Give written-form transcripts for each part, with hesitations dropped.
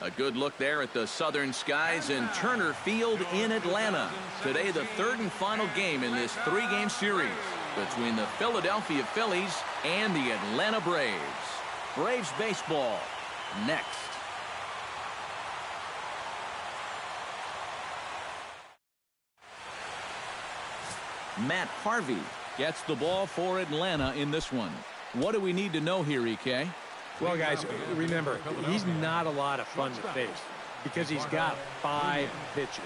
A good look there at the southern skies in Turner Field in Atlanta. Today, the third and final game in this three-game series between the Philadelphia Phillies and the Atlanta Braves. Braves baseball next. Matt Harvey gets the ball for Atlanta in this one. What do we need to know here, EK? Well, guys, remember, he's not a lot of fun to face because he's got 5 pitches.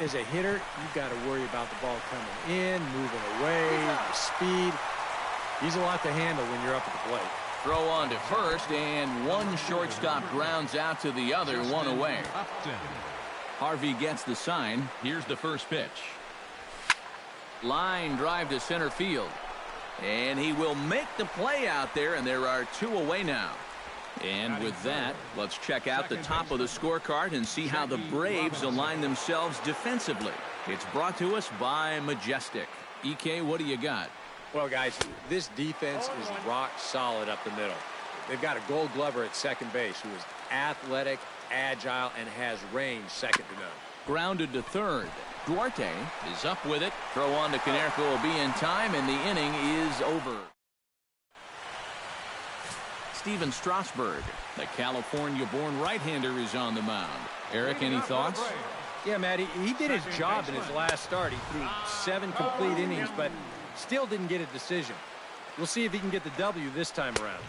As a hitter, you've got to worry about the ball coming in, moving away, the speed. He's a lot to handle when you're up at the plate. Throw on to first, and one shortstop grounds out to the other, one away. Harvey gets the sign. Here's the first pitch. Line drive to center field. And he will make the play out there, and there are 2 away now. And with that, let's check out the top of the scorecard and see how the Braves align themselves defensively. It's brought to us by Majestic. EK, what do you got? Well, guys, this defense is rock solid up the middle. They've got a Gold Glover at second base who is athletic, agile, and has range second to none. Grounded to third. Duarte is up with it. Throw on to Konerko will be in time, and the inning is over. Steven Strasburg, the California-born right-hander, is on the mound. Eric, any thoughts? Yeah, Matty, he did his job in his last start. He threw 7 complete innings, but still didn't get a decision. We'll see if he can get the W this time around.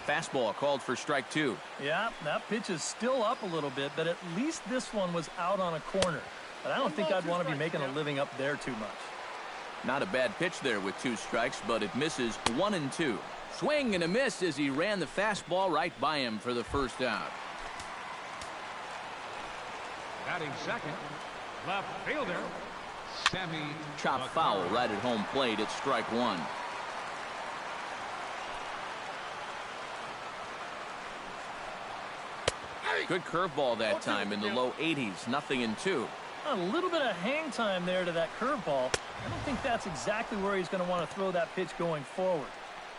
Fastball called for strike 2. Yeah, that pitch is still up a little bit, but at least this one was out on a corner. But I don't think I'd want to be making a living up there too much. Not a bad pitch there with 2 strikes, but it misses 1 and 2. Swing and a miss as he ran the fastball right by him for the first out. Batting second, left fielder, Sammy. Chop foul right at home plate. It's strike 1. Good curveball that time in the low 80s. 0-2. A little bit of hang time there to that curveball. I don't think that's exactly where he's going to want to throw that pitch going forward.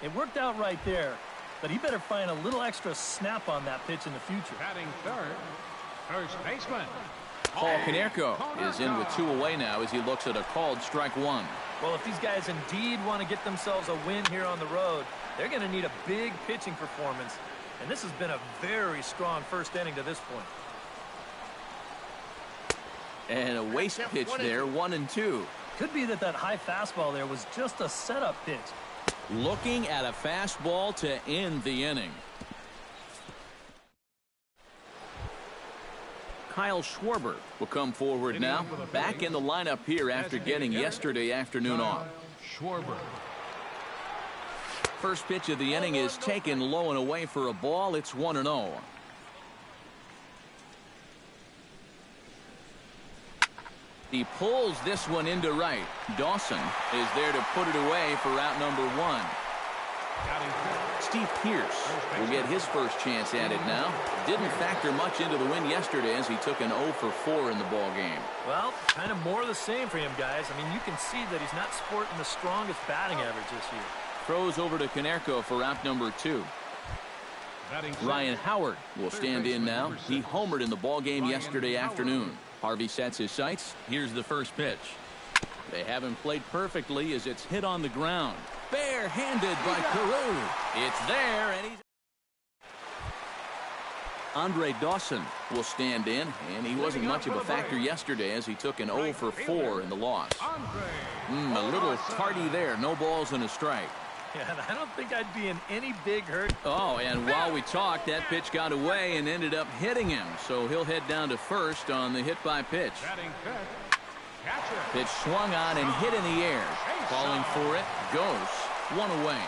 It worked out right there, but he better find a little extra snap on that pitch in the future. Batting third, first baseman. Paul Konerko is in with 2 away now as he looks at a called strike 1. Well, if these guys indeed want to get themselves a win here on the road, they're going to need a big pitching performance. And this has been a very strong first inning to this point. And a waste pitch there, 1 and 2. Could be that high fastball there was just a setup pitch. Looking at a fastball to end the inning. Kyle Schwarber will come forward now. Back in the lineup here after getting yesterday afternoon off. Schwarber. First pitch of the inning is taken low and away for a ball. It's 1-0. He pulls this one into right. Dawson is there to put it away for out number 1. Steve Pearce will get his first chance at it now. Didn't factor much into the win yesterday as he took an 0 for 4 in the ball game. Well, kind of more of the same for him, guys. I mean, you can see that he's not sporting the strongest batting average this year. Throws over to Konerko for out number 2. Ryan Howard will stand in now. He homered in the ball game yesterday afternoon. Harvey sets his sights. Here's the first pitch. They haven't played perfectly as it's hit on the ground. Bare-handed by Carew. It's there, and he's... Andre Dawson will stand in, and he wasn't much of a factor yesterday as he took an 0 for 4 in the loss. A little tardy there. No balls and a strike. Yeah, I don't think I'd be in any big hurt. Oh, and while we talked, that pitch got away and ended up hitting him. So he'll head down to first on the hit by pitch. Pitch swung on and hit in the air. Calling for it. Goes. 1 away.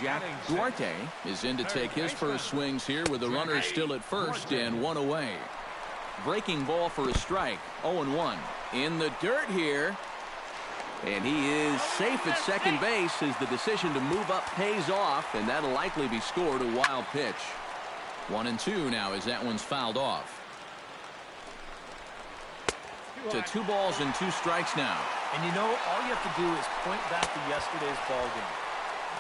Jack Duarte is in to take his first swings here with the runner still at first and 1 away. Breaking ball for a strike. 0-1. In the dirt here. And he is safe at second base as the decision to move up pays off, and that'll likely be scored a wild pitch. 1-2 now as that one's fouled off. To 2 balls and 2 strikes now. And you know, all you have to do is point back to yesterday's ball game.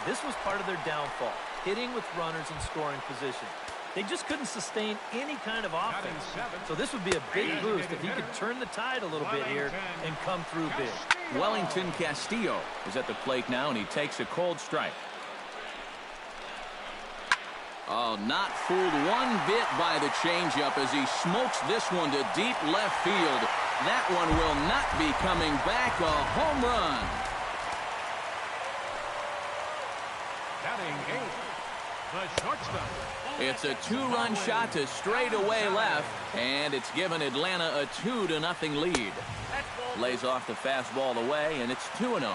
This was part of their downfall, hitting with runners in scoring position. They just couldn't sustain any kind of offense. So this would be a big boost if he could turn the tide a little bit here and come through big. Wellington Castillo is at the plate now, and he takes a cold strike. Oh, not fooled one bit by the changeup as he smokes this one to deep left field. That one will not be coming back. A home run. Batting eighth, the shortstop. It's a two-run shot to straightaway left, and it's given Atlanta a 2-0 lead. Lays off the fastball away, and it's 2-0. Well,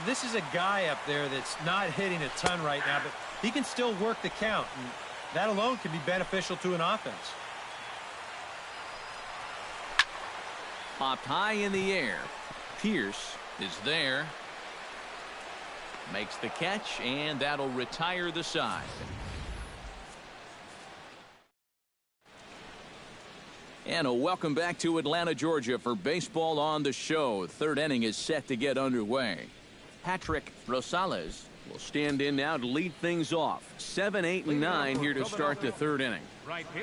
this is a guy up there that's not hitting a ton right now, but he can still work the count, and that alone can be beneficial to an offense. Popped high in the air. Pierce is there. Makes the catch, and that'll retire the side. And a welcome back to Atlanta, Georgia for Baseball on the Show. Third inning is set to get underway. Patrick Rosales will stand in now to lead things off. 7, 8, and 9 here to start the third inning.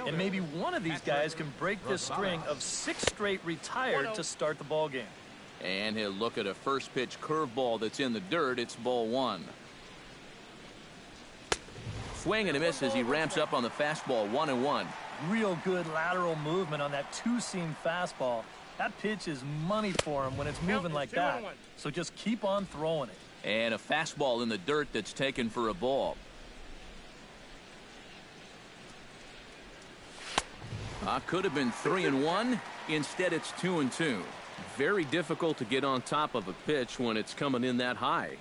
And maybe one of these guys can break this string of 6 straight retired to start the ball game. And he'll look at a first pitch curveball that's in the dirt. It's ball 1. Swing and a miss as he ramps up on the fastball. 1-1. Real good lateral movement on that two-seam fastball. That pitch is money for him when it's moving like that. So just keep on throwing it. And a fastball in the dirt that's taken for a ball. Could have been 3-1. Instead, it's 2-2. Very difficult to get on top of a pitch when it's coming in that high.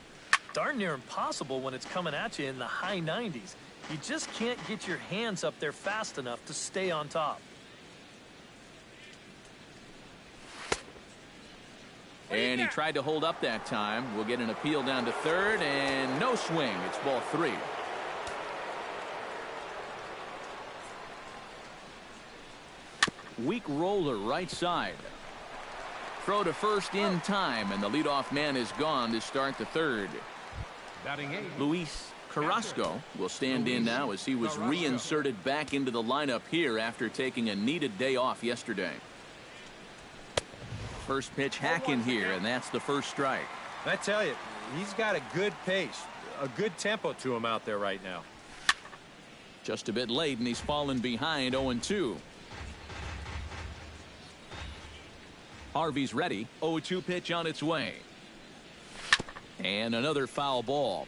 Darn near impossible when it's coming at you in the high 90s. You just can't get your hands up there fast enough to stay on top. And he tried to hold up that time. We'll get an appeal down to third, and no swing. It's ball 3. Weak roller right side. Throw to first in time, and the leadoff man is gone to start the third. Batting eighth, Luis Carrasco will stand in now as he was reinserted back into the lineup here after taking a needed day off yesterday. First pitch hack in here, and that's the first strike. I tell you, he's got a good pace, a good tempo to him out there right now. Just a bit late, and he's fallen behind 0-2. Harvey's ready. 0-2 pitch on its way. And another foul ball.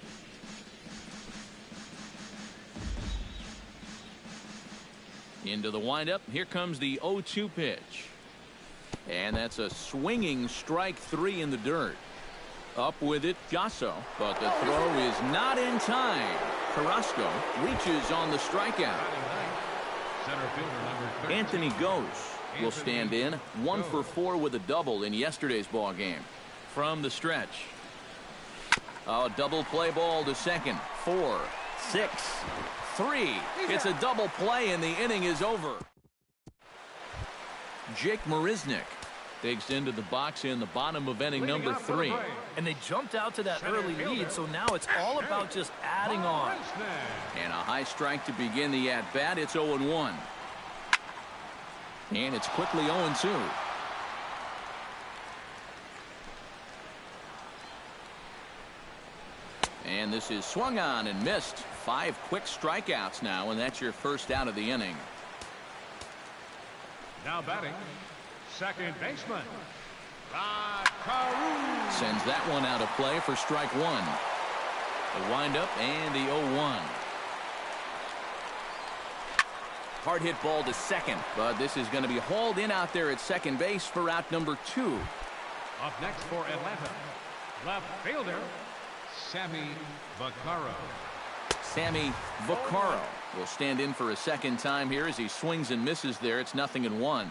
Into the windup. Here comes the 0-2 pitch. And that's a swinging strike 3 in the dirt. Up with it, Gasso. But the throw is not in time. Carrasco reaches on the strikeout. center fielder number 13. Anthony Gose will stand in. 1 for 4 with a double in yesterday's ball game. From the stretch. Oh, double play ball to second. 4, 6, 3. It's a double play, and the inning is over. Jake Marisnick digs into the box in the bottom of inning number 3. And they jumped out to that early lead, so now it's all about just adding on. And a high strike to begin the at-bat. It's 0-1. And it's quickly 0-2. And this is swung on and missed. 5 quick strikeouts now, and that's your first out of the inning. Now batting, second baseman, Sends that one out of play for strike 1. The windup and the 0-1. Hard hit ball to second, but this is going to be hauled in out there at second base for out number 2. Up next for Atlanta, left fielder, Sammy Vaccaro. Sammy Vaccaro will stand in for a second time here as he swings and misses there. It's 0-1.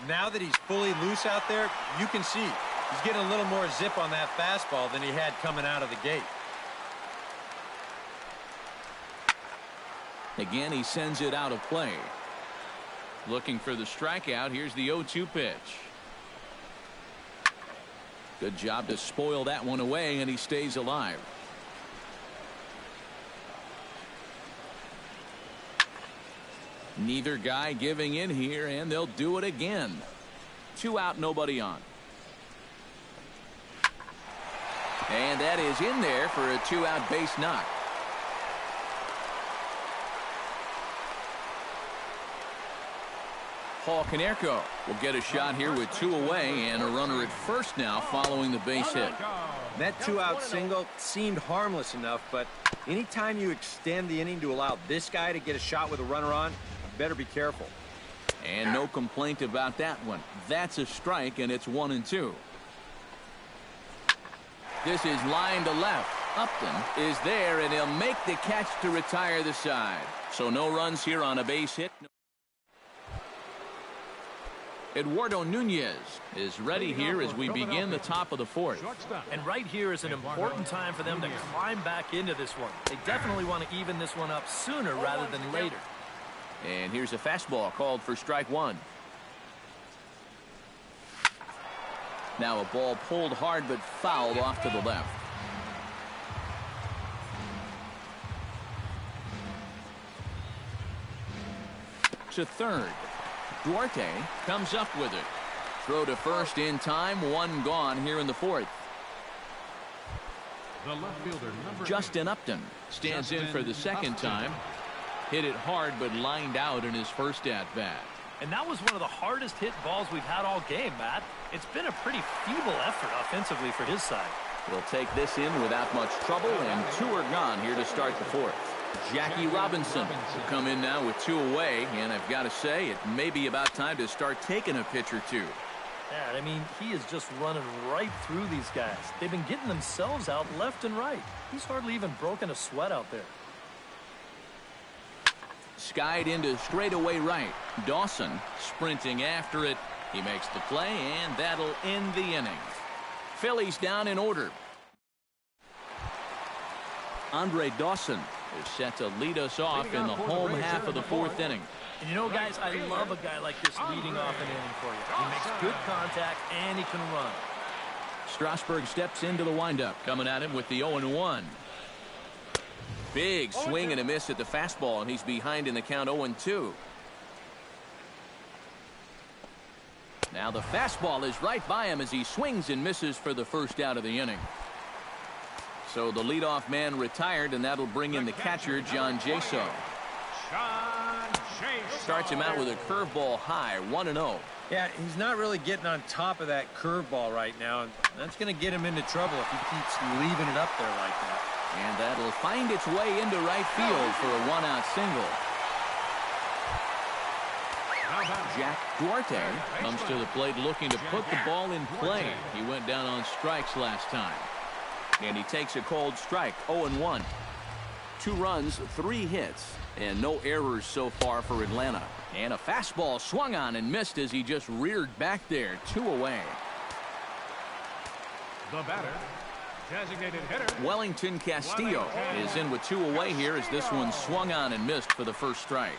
Now that he's fully loose out there, you can see he's getting a little more zip on that fastball than he had coming out of the gate. Again, he sends it out of play. Looking for the strikeout. Here's the 0-2 pitch. Good job to spoil that one away, and he stays alive. Neither guy giving in here, and they'll do it again. 2 out, nobody on. And that is in there for a 2-out base knock. Paul Konerko will get a shot here with 2 away and a runner at first now following the base hit. That 2-out single seemed harmless enough, but anytime you extend the inning to allow this guy to get a shot with a runner on, you better be careful. And no complaint about that one. That's a strike, and it's 1-2. This is line to left. Upton is there, and he'll make the catch to retire the side. So no runs here on a base hit. Eduardo Nunez is ready here as we begin the top of the 4th. And right here is an important time for them to climb back into this one. They definitely want to even this one up sooner rather than later. And here's a fastball called for strike 1. Now a ball pulled hard but fouled off to the left. To third. Duarte comes up with it. Throw to first in time. 1 gone here in the 4th. The left fielder, Justin Upton stands in for the second time. Hit it hard but lined out in his first at-bat. And that was one of the hardest hit balls we've had all game, Matt. It's been a pretty feeble effort offensively for his side. Will take this in without much trouble, and 2 are gone here to start the 4th. Jackie Robinson will come in now with 2 away, and I've got to say it may be about time to start taking a pitch or 2. Yeah, I mean, he is just running right through these guys. They've been getting themselves out left and right. He's hardly even broken a sweat out there. Skied into straightaway right. Dawson sprinting after it. He makes the play, and that'll end the inning. Phillies down in order. Andre Dawson is set to lead us off in the home half of the 4th inning. And you know, guys, I love a guy like this leading off an inning for you. He makes good contact, and he can run. Strasburg steps into the windup, coming at him with the 0-1. Big swing and a miss at the fastball, and he's behind in the count 0-2. Now the fastball is right by him as he swings and misses for the first out of the inning. So the leadoff man retired, and that'll bring in the catcher, John Jaso. Starts him out with a curveball high, 1-0. Yeah, he's not really getting on top of that curveball right now, and that's going to get him into trouble if he keeps leaving it up there like that. And that'll find its way into right field for a 1-out single. Jack Duarte comes to the plate looking to put the ball in play. He went down on strikes last time. And he takes a cold strike, 0-1. 2 runs, 3 hits, and no errors so far for Atlanta. And a fastball swung on and missed as he just reared back there, 2 away. The batter, designated hitter Wellington Castillo is in with 2 away here as this one swung on and missed for the first strike.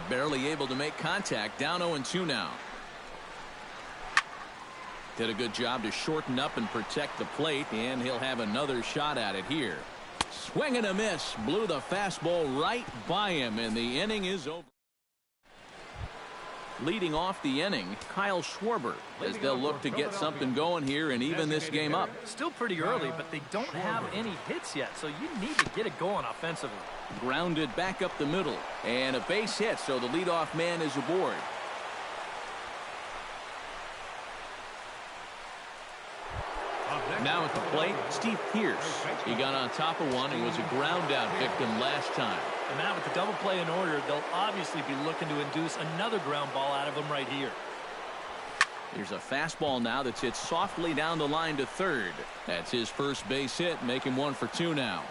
Barely able to make contact, down 0-2 now. Did a good job to shorten up and protect the plate, and he'll have another shot at it here. Swing and a miss, blew the fastball right by him, and the inning is over. Leading off the inning, Kyle Schwarber, as they'll look to get something going here and even this game up. Still pretty early, but they don't have any hits yet, so you need to get it going offensively. Grounded back up the middle, and a base hit, so the leadoff man is aboard. Now at the plate, Steve Pearce. He got on top of one and was a ground-out victim last time. And now with the double play in order, they'll obviously be looking to induce another ground ball out of him right here. Here's a fastball now that's hit softly down the line to third. That's his first base hit, making 1 for 2 now.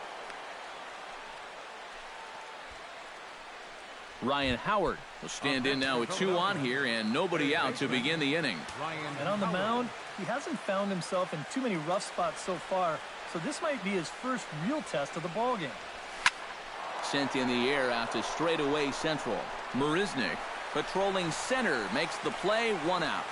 Ryan Howard will stand in now with 2 on here and nobody out to begin the inning. And on the mound, he hasn't found himself in too many rough spots so far, so this might be his first real test of the ballgame. Sent in the air out to straightaway central. Marisnick patrolling center makes the play, 1 out.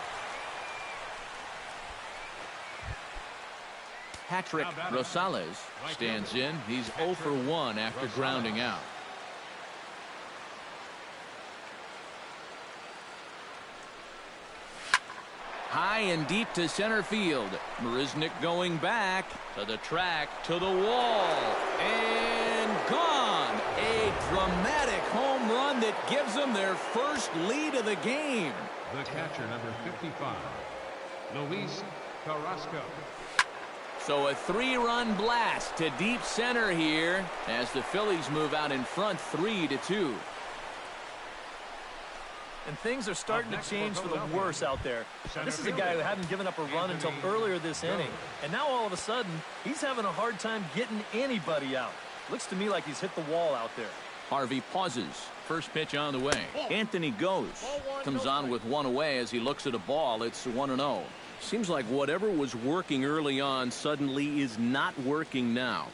Patrick Rosales stands in. He's 0 for 1 after grounding out. and deep to center field. Marisnick going back to the track, to the wall, and gone. A dramatic home run that gives them their first lead of the game. The catcher, number 55, Luis Carrasco. So a 3-run blast to deep center here as the Phillies move out in front 3-2. And things are starting to change for the worse out there. This is a guy who hadn't given up a run until earlier this inning. And now all of a sudden, he's having a hard time getting anybody out. Looks to me like he's hit the wall out there. Harvey pauses. First pitch on the way. Anthony goes. Comes on with one away as he looks at a ball. It's 1-0. Seems like whatever was working early on suddenly is not working now.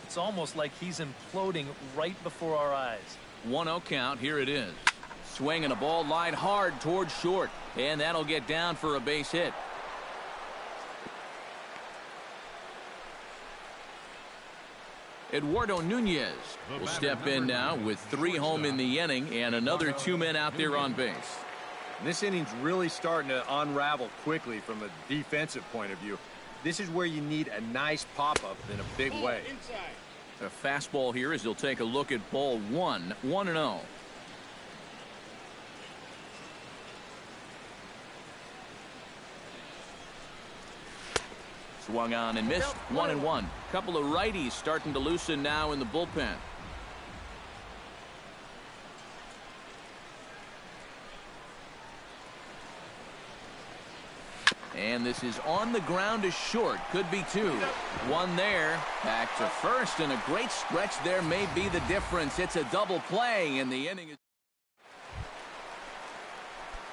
It's almost like he's imploding right before our eyes. 1-0 count. Here it is. Swinging a ball line hard towards short. And that'll get down for a base hit. Eduardo Nunez will step in now with 3 home in the inning and another 2 men out there on base. This inning's really starting to unravel quickly from a defensive point of view. This is where you need a nice pop-up in a big way. A fastball here as he'll take a look at ball 1, 1-0. Swung on and missed. 1-1. Couple of righties starting to loosen now in the bullpen. And this is on the ground to short. Could be 2. 1 there. Back to first, and a great stretch there may be the difference. It's a double play, and the inning is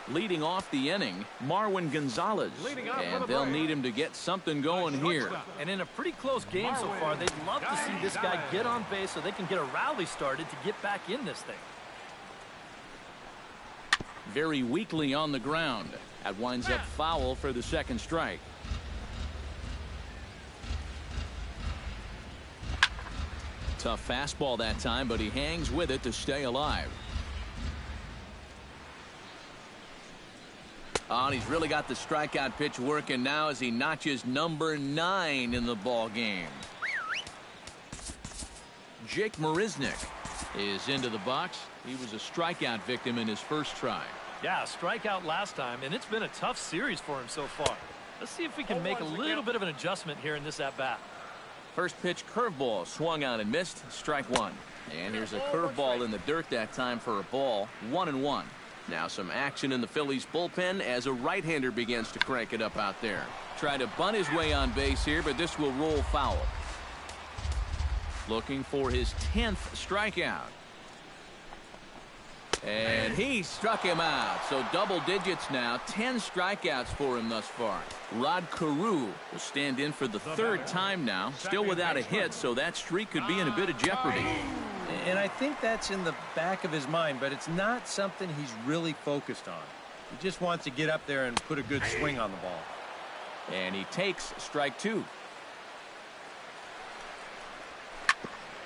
leading off the inning, Marwin Gonzalez. And they'll need him to get something going here. And in a pretty close game so far, they'd love to see this guy get on base so they can get a rally started to get back in this thing. Very weakly on the ground. That winds up foul for the second strike. Tough fastball that time, but he hangs with it to stay alive. Oh, and he's really got the strikeout pitch working now as he notches number 9 in the ball game. Jake Marisnick is into the box. He was a strikeout victim in his first try. Yeah, strikeout last time, and it's been a tough series for him so far. Let's see if we can make a little bit of an adjustment here in this at-bat. First pitch curveball swung on and missed. Strike 1. And here's a curveball in the dirt that time for a ball. 1-1. Now some action in the Phillies bullpen as a right-hander begins to crank it up out there. Try to bunt his way on base here, but this will roll foul. Looking for his 10th strikeout. And he struck him out. So double digits now. 10 strikeouts for him thus far. Rod Carew will stand in for the 3rd time now. Still without a hit, so that streak could be in a bit of jeopardy. And I think that's in the back of his mind, but it's not something he's really focused on. He just wants to get up there and put a good swing on the ball. And he takes strike 2.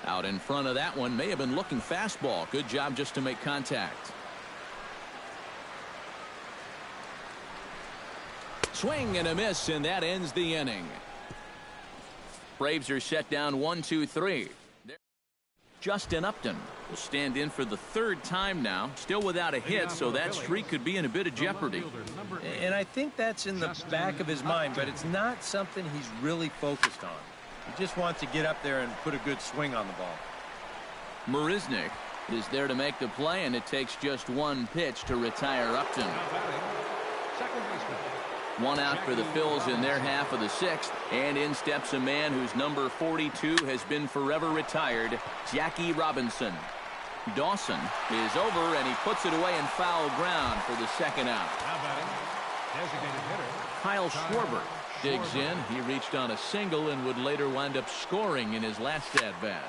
Out in front of that one, may have been looking fastball. Good job just to make contact. Swing and a miss, and that ends the inning. Braves are set down 1-2-3. Justin Upton will stand in for the 3rd time now. Still without a hit, so that streak could be in a bit of jeopardy. And I think that's in the back of his mind, but it's not something he's really focused on. He just wants to get up there and put a good swing on the ball. Marisnick is there to make the play, and it takes just 1 pitch to retire Upton. Second baseman. 1 out for the Phils in their half of the 6th, and in steps a man whose number 42 has been forever retired, Jackie Robinson. Dawson is over, and he puts it away in foul ground for the 2nd out. Now batting, designated hitter Kyle Schwarber digs in. He reached on a single and would later wind up scoring in his last at-bat.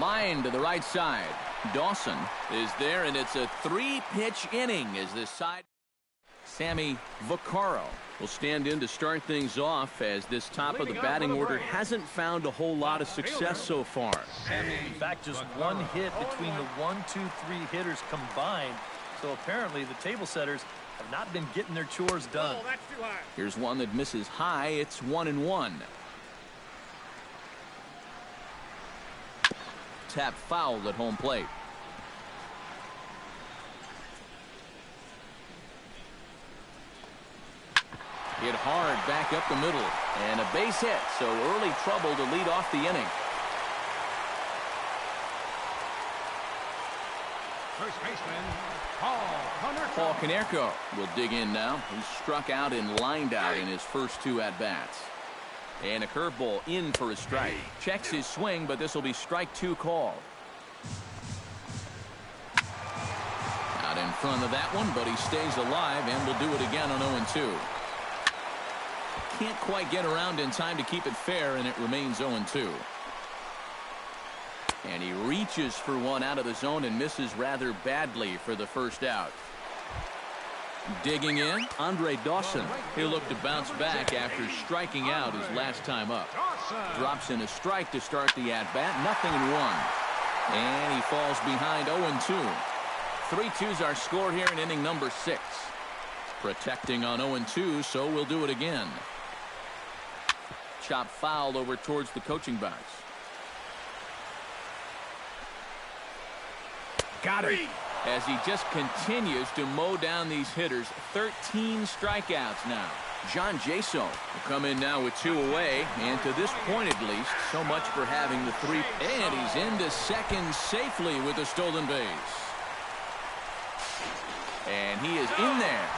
Line to the right side. Dawson is there, and it's a 3-pitch inning as this side. Sammy Vaccaro will stand in to start things off as this top of the batting order hasn't found a whole lot of success so far. In fact, just 1 hit between the 1, 2, 3 hitters combined. So apparently the table setters have not been getting their chores done. Oh, that's too high. Here's one that misses high. It's 1-1. Tap foul at home plate. Hit hard back up the middle. And a base hit, so early trouble to lead off the inning. First baseman, Paul Konerko will dig in now. He's struck out and lined out in his first 2 at-bats. And a curveball in for a strike. Checks his swing, but this will be strike 2 called. Out in front of that one, but he stays alive and will do it again on 0-2. Can't quite get around in time to keep it fair, and it remains 0-2. And he reaches for one out of the zone and misses rather badly for the first out. Digging in, Andre Dawson. He'll look to bounce back after striking out his last time up. Drops in a strike to start the at-bat. Nothing in 1. And he falls behind 0-2. 3-2's our score here in inning number 6. Protecting on 0-2, so we'll do it again. Chop foul over towards the coaching box. Got it. As he just continues to mow down these hitters. 13 strikeouts now. John Jaso will come in now with 2 away, and to this point at least, so much for having the 3. And he's into second safely with a stolen base. And he is in there.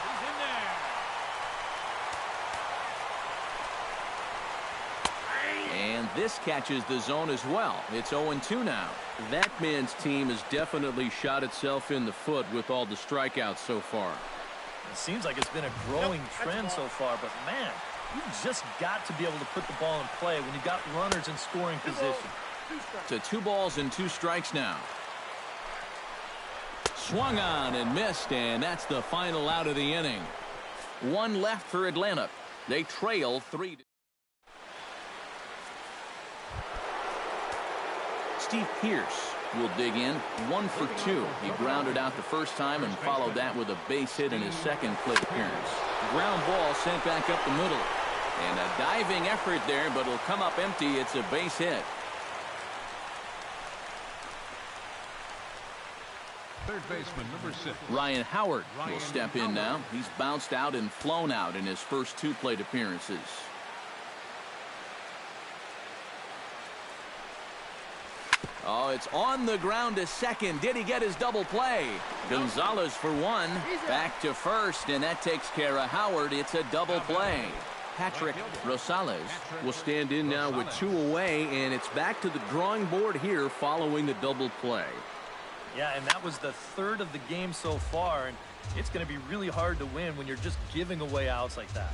And this catches the zone as well. It's 0-2 now. That man's team has definitely shot itself in the foot with all the strikeouts so far. It seems like it's been a growing trend so far, but man, you've just got to be able to put the ball in play when you've got runners in scoring position. To 2 balls and 2 strikes now. Swung on and missed, and that's the final out of the inning. 1 left for Atlanta. They trail 3. Steve Pearce will dig in. 1 for 2. He grounded out the first time and followed that with a base hit in his second plate appearance. Ground ball sent back up the middle. And a diving effort there, but it'll come up empty. It's a base hit. third baseman, number 6. Ryan Howard will step in now. He's bounced out and flown out in his first 2 plate appearances. Oh, it's on the ground to second. Did he get his double play? Gonzalez for 1. Back to first, and that takes care of Howard. It's a double play. Patrick Rosales will stand in now with 2 away, and it's back to the drawing board here following the double play. Yeah, and that was the 3rd of the game so far, and it's going to be really hard to win when you're just giving away outs like that.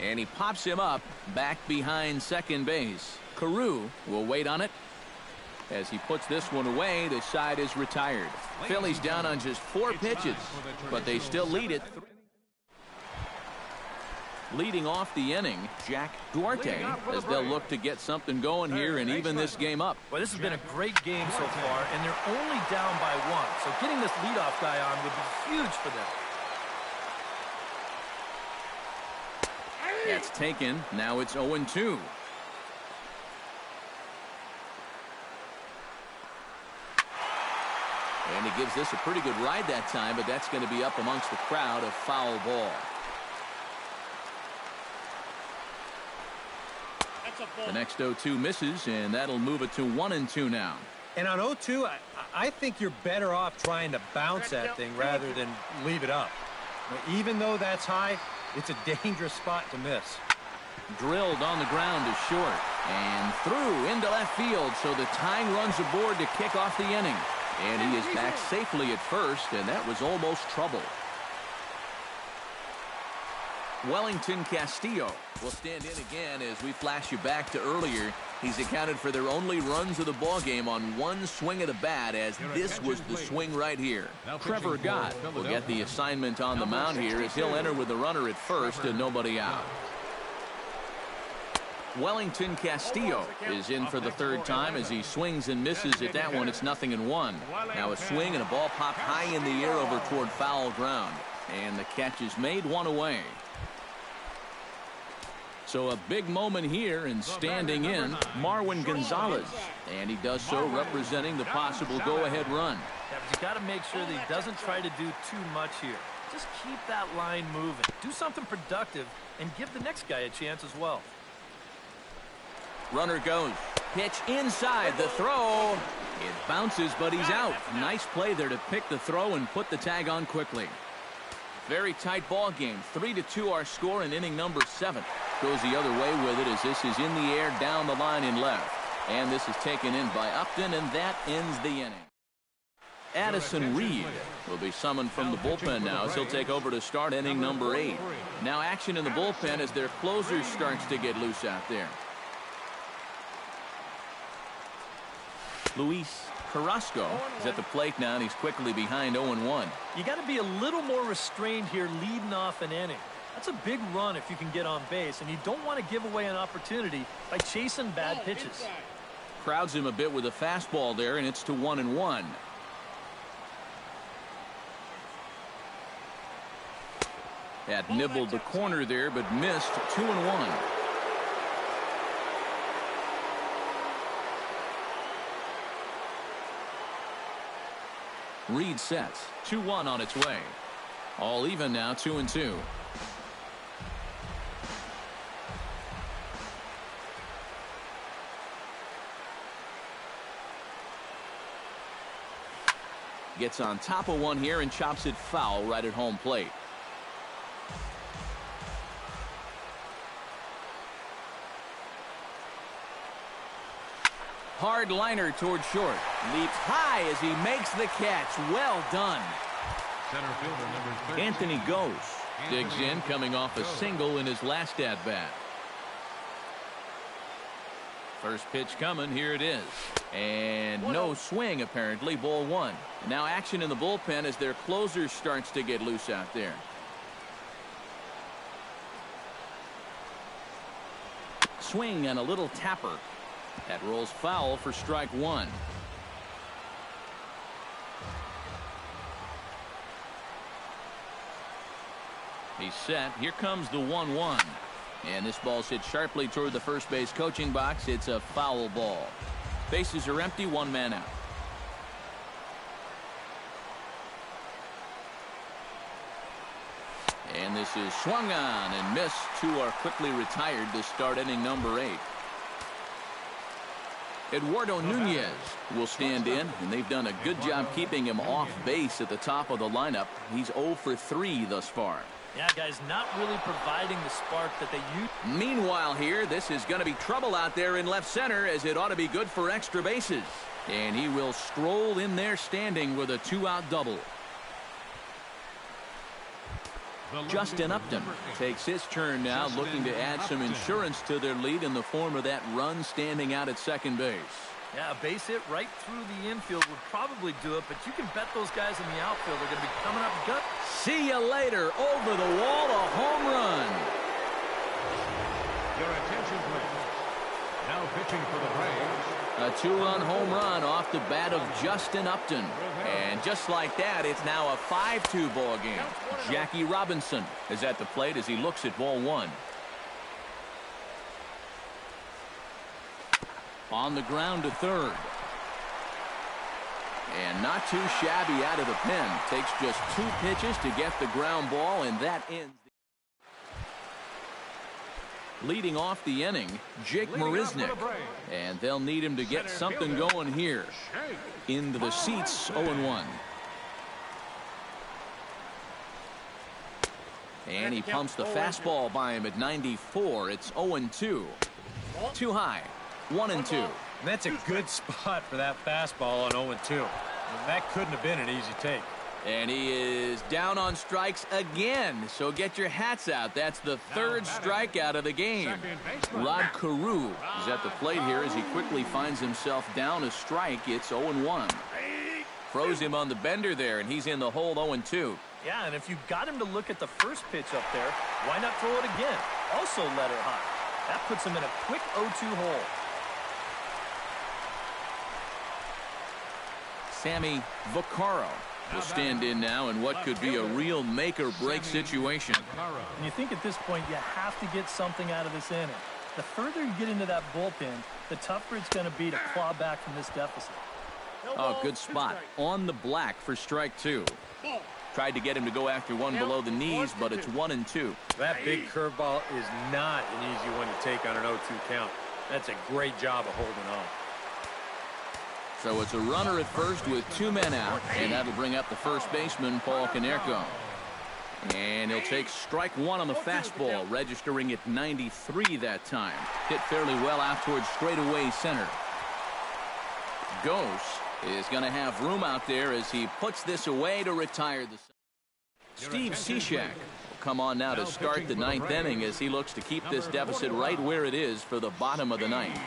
And he pops him up back behind second base. Carew will wait on it. As he puts this one away, the side is retired. Phillies down on just 4 pitches, but they still lead it. Leading off the inning, Jack Duarte, as they'll look to get something going here and even this game up. Well, this has been a great game so far, and they're only down by 1. So getting this leadoff guy on would be huge for them. That's taken. Now it's 0-2. And he gives this a pretty good ride that time, but that's going to be up amongst the crowd. A foul ball. The next 0-2 misses, and that'll move it to 1-2 now. And on 0-2, I think you're better off trying to bounce that thing rather than leave it up. Even though that's high, it's a dangerous spot to miss. Drilled on the ground is short. And through into left field, so the tying runs aboard to kick off the inning. And he is back safely at first, and that was almost trouble. Wellington Castillo will stand in again as we flash you back to earlier. He's accounted for their only runs of the ball game on 1 swing of the bat, as this was the swing right here. Trevor Gott will get the assignment on the mound here as he'll enter with the runner at first and nobody out. Wellington Castillo is in for the third time as he swings and misses at that one. It's 0-1. Now a swing and a ball popped high in the air over toward foul ground. And the catch is made, 1 away. So a big moment here, and standing in, Marwin Gonzalez. And he does so representing the possible go-ahead run. Yeah, but you got to make sure that he doesn't try to do too much here. Just keep that line moving. Do something productive and give the next guy a chance as well. Runner goes. Pitch inside. The throw. It bounces, but he's out. Nice play there to pick the throw and put the tag on quickly. Very tight ball game. 3-2 our score in inning number 7. Goes the other way with it as this is in the air down the line in left. And this is taken in by Upton, and that ends the inning. Addison Reed will be summoned from the bullpen now as he'll take over to start inning number 8. Now action in the bullpen as their closer starts to get loose out there. Luis Carrasco is at the plate now, and he's quickly behind 0-1. You got to be a little more restrained here leading off an inning. That's a big run if you can get on base, and you don't want to give away an opportunity by chasing bad pitches. Crowds him a bit with a fastball there, and it's to 1-1. Had nibbled the corner there, but missed. 2-1. Reed sets. 2-1 on its way. All even now, 2-2. Gets on top of one here and chops it foul right at home plate. Hard liner toward short. Leaps high as he makes the catch. Well done. Center fielder number 13. Anthony goes. Digs in, coming off a single in his last at-bat. First pitch coming. Here it is. And no swing, apparently. Ball 1. Now action in the bullpen as their closer starts to get loose out there. Swing and a little tapper. That rolls foul for strike 1. He's set. Here comes the 1-1. And this ball's hit sharply toward the first base coaching box. It's a foul ball. Bases are empty, 1 man out. And this is swung on and missed. 2 are quickly retired to start inning number 8. Eduardo Nunez will stand in, and they've done a good job keeping him off base at the top of the lineup. He's 0 for 3 thus far. Yeah, guys, not really providing the spark that they used. Meanwhile here, this is going to be trouble out there in left center, as it ought to be good for extra bases. And he will stroll in there standing with a 2-out double. Justin Upton takes his turn now, looking to add some insurance to their lead in the form of that run standing out at second base. Yeah, a base hit right through the infield would probably do it, but you can bet those guys in the outfield are going to be coming up gut. See you later. Over the wall, a home run. Your attention, please. Now pitching for the Braves. A 2-run home run off the bat of Justin Upton. And just like that, it's now a 5-2 ball game. Jackie Robinson is at the plate as he looks at ball 1. On the ground to third. And not too shabby out of the pen. Takes just 2 pitches to get the ground ball, and that ends. Leading off the inning, Jake Marisnick. And they'll need him to get something going here. Into the seats, 0-1. And he pumps the fastball by him at 94. It's 0-2. Too high. 1-2. And that's a good spot for that fastball on 0-2. That couldn't have been an easy take. And he is down on strikes again. So get your hats out. That's the 3rd strikeout of the game. Rod Carew is at the plate here as he quickly finds himself down a strike. It's 0-1. Froze him on the bender there, and he's in the hole 0-2. Yeah, and if you got him to look at the first pitch up there, why not throw it again? Also let her high. That puts him in a quick 0-2 hole. Sammy Vaccaro will stand in now in what could be a real make-or-break situation. And you think at this point you have to get something out of this inning. The further you get into that bullpen, the tougher it's going to be to claw back from this deficit. Oh, good spot. On the black for strike two. Tried to get him to go after one below the knees, but it's 1-2. That big curveball is not an easy one to take on an 0-2 count. That's a great job of holding on. So it's a runner at first with 2 men out, and that'll bring up the first baseman, Paul Konerko. And he'll take strike one on the fastball, registering at 93 that time. Hit fairly well out towards straightaway center. Ghost is going to have room out there as he puts this away to retire the. Steve Cishek will come on now to start the ninth inning as he looks to keep this deficit right where it is for the bottom of the ninth.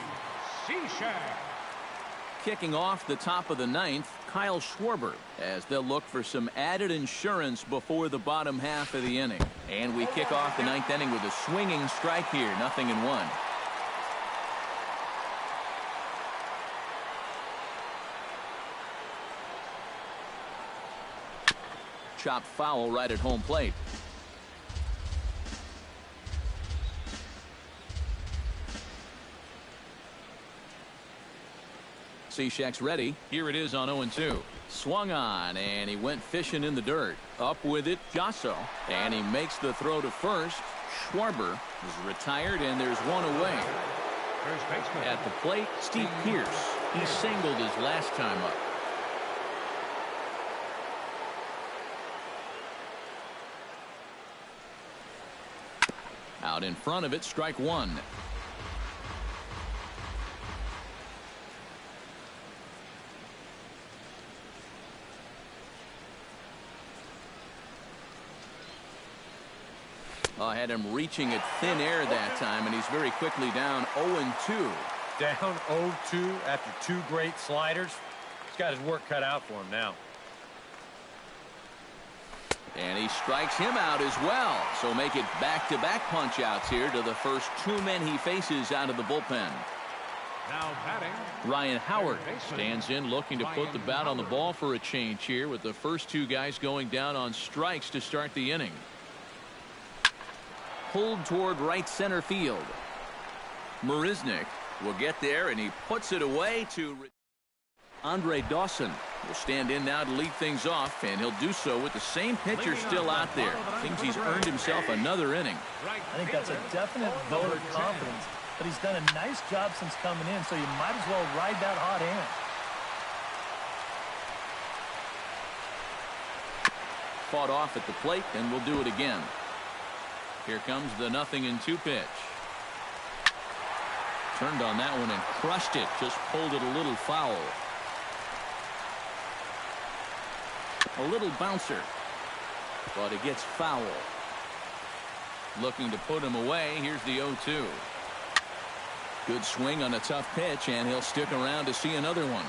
Kicking off the top of the ninth, Kyle Schwarber, as they'll look for some added insurance before the bottom half of the inning. And we kick off the ninth inning with a swinging strike here, 0-1. Chopped foul right at home plate. Cishek's ready. Here it is on 0-2. Swung on, and he went fishing in the dirt. Up with it, Jasso. And he makes the throw to first. Schwarber is retired, and there's one away. At the plate, Steve Pearce. He singled his last time up. Out in front of it, strike one. I had him reaching at thin air that time, and he's very quickly down 0-2. Down 0-2 after 2 great sliders. He's got his work cut out for him now. And he strikes him out as well. So make it back-to-back punch-outs here to the first 2 men he faces out of the bullpen. Now batting, Ryan Howard stands in looking to put the bat on the ball for a change here with the first 2 guys going down on strikes to start the inning. Pulled toward right center field. Marisnick will get there, and he puts it away to Andre Dawson. Will stand in now to lead things off, and he'll do so with the same pitcher still out there. Thinks he's earned himself another inning. I think that's a definite vote of confidence, but he's done a nice job since coming in, so you might as well ride that hot hand. Fought off at the plate, and we'll do it again. Here comes the 0-2 pitch. Turned on that one and crushed it. Just pulled it a little foul. A little bouncer, but it gets foul. Looking to put him away. Here's the 0-2. Good swing on a tough pitch, and he'll stick around to see another one.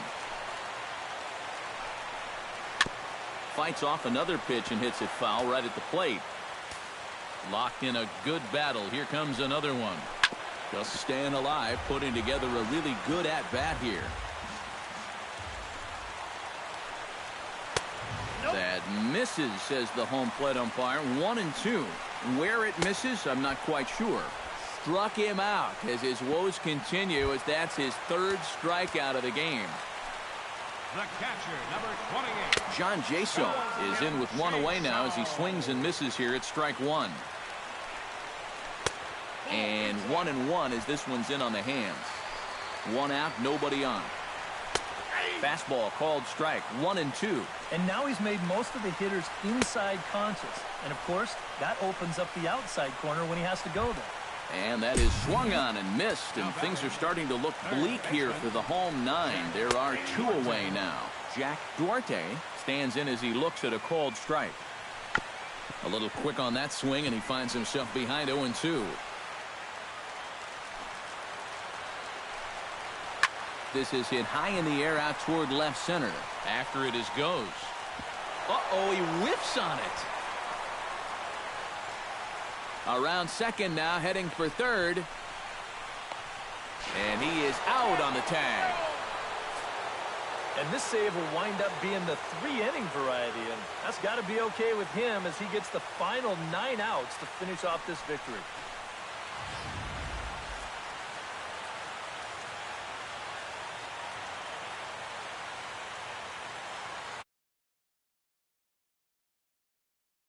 Fights off another pitch and hits it foul right at the plate. Locked in a good battle. Here comes another one. Just staying alive, putting together a really good at-bat here. That misses, says the home plate umpire. 1-2. Where it misses, I'm not quite sure. Struck him out as his woes continue, as that's his 3rd strikeout of the game. the catcher, number 28. John Jaso is in with 1 away now as he swings and misses here at strike 1. And 1-1 as this one's in on the hands. 1 out, nobody on. Fastball called strike. 1-2. And now he's made most of the hitters inside conscious. And, of course, that opens up the outside corner when he has to go there. And that is swung on and missed, and things are starting to look bleak here for the home 9. There are 2 away now. Jack Duarte stands in as he looks at a called strike. A little quick on that swing, and he finds himself behind 0-2. This is hit high in the air out toward left center. After it is goes. Uh-oh, he whiffs on it. Around second now, heading for third. And he is out on the tag. And this save will wind up being the 3-inning variety, and that's got to be okay with him as he gets the final 9 outs to finish off this victory.